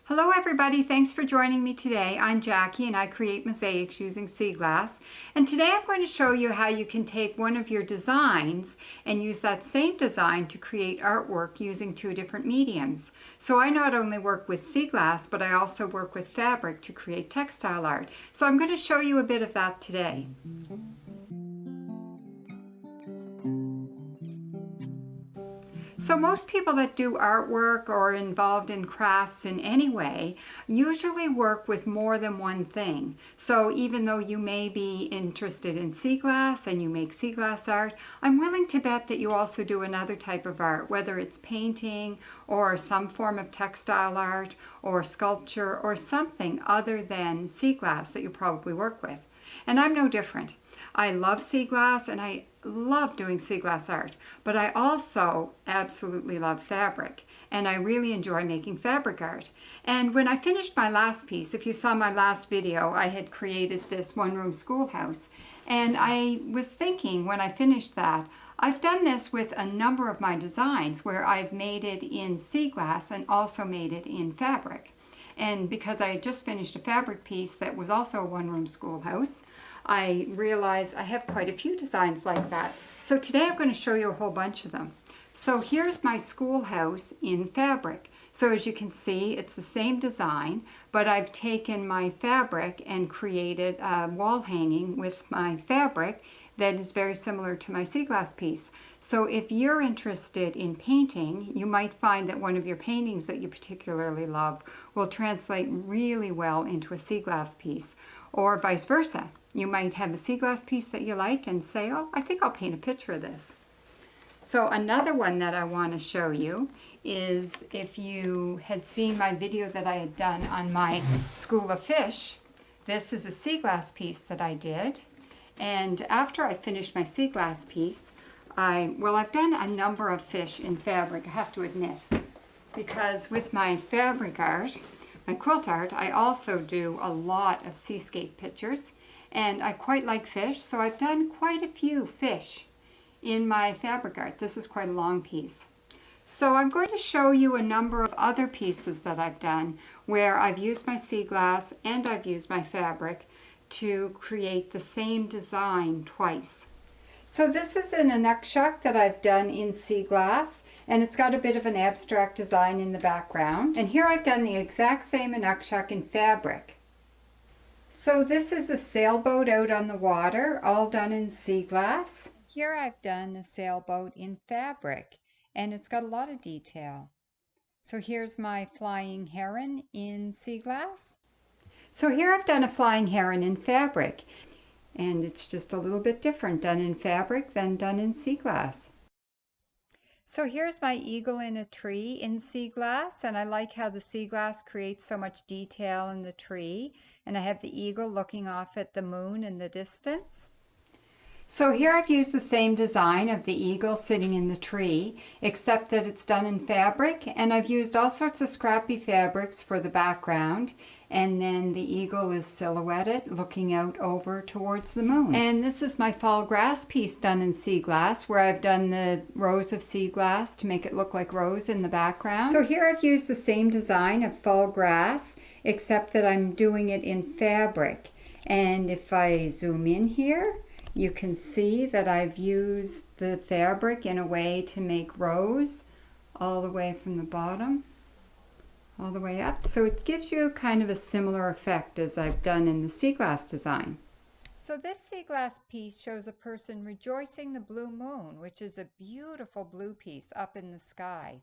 Hello everybody, thanks for joining me today. I'm Jackie and I create mosaics using sea glass. And today I'm going to show you how you can take one of your designs and use that same design to create artwork using two different mediums. So I not only work with sea glass, but I also work with fabric to create textile art. So I'm going to show you a bit of that today. So most people that do artwork or are involved in crafts in any way usually work with more than one thing. So even though you may be interested in sea glass and you make sea glass art, I'm willing to bet that you also do another type of art, whether it's painting or some form of textile art or sculpture or something other than sea glass that you probably work with. And I'm no different. I love sea glass and I love doing sea glass art, but I also absolutely love fabric and I really enjoy making fabric art. And when I finished my last piece, if you saw my last video, I had created this one-room schoolhouse, and I was thinking when I finished that, I've done this with a number of my designs where I've made it in sea glass and also made it in fabric. And because I had just finished a fabric piece that was also a one-room schoolhouse, I realized I have quite a few designs like that. So today I'm going to show you a whole bunch of them. So here's my schoolhouse in fabric. So as you can see, it's the same design, but I've taken my fabric and created a wall hanging with my fabric that is very similar to my sea glass piece. So if you're interested in painting, you might find that one of your paintings that you particularly love will translate really well into a sea glass piece, or vice versa. You might have a sea glass piece that you like and say, oh, I think I'll paint a picture of this. So another one that I want to show you is, if you had seen my video that I had done on my school of fish, this is a sea glass piece that I did. And after I finished my sea glass piece, I've done a number of fish in fabric, I have to admit, because with my fabric art, my quilt art, I also do a lot of seascape pictures, and I quite like fish, so I've done quite a few fish in my fabric art. This is quite a long piece. So I'm going to show you a number of other pieces that I've done where I've used my sea glass and I've used my fabric to create the same design twice. So this is an inukshuk that I've done in sea glass, and it's got a bit of an abstract design in the background. And here I've done the exact same inukshuk in fabric. So this is a sailboat out on the water, all done in sea glass. Here I've done a sailboat in fabric, and it's got a lot of detail. So here's my flying heron in sea glass. So here I've done a flying heron in fabric, and it's just a little bit different done in fabric than done in sea glass. So here's my eagle in a tree in sea glass, and I like how the sea glass creates so much detail in the tree, and I have the eagle looking off at the moon in the distance. So here I've used the same design of the eagle sitting in the tree, except that it's done in fabric, and I've used all sorts of scrappy fabrics for the background, and then the eagle is silhouetted looking out over towards the moon. And this is my fall grass piece done in sea glass, where I've done the rows of sea glass to make it look like rows in the background. So here I've used the same design of fall grass, except that I'm doing it in fabric. And if I zoom in here, you can see that I've used the fabric in a way to make rows all the way from the bottom all the way up. So it gives you kind of a similar effect as I've done in the sea glass design. So this sea glass piece shows a person rejoicing the blue moon, which is a beautiful blue piece up in the sky.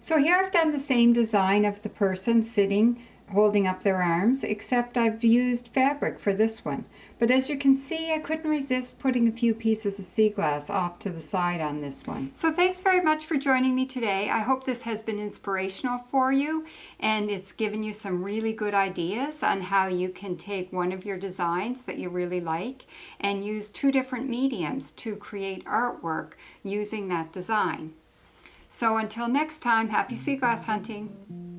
So here I've done the same design of the person sitting holding up their arms, except I've used fabric for this one. But as you can see, I couldn't resist putting a few pieces of sea glass off to the side on this one. So thanks very much for joining me today. I hope this has been inspirational for you, and it's given you some really good ideas on how you can take one of your designs that you really like and use two different mediums to create artwork using that design. So until next time, happy sea glass hunting!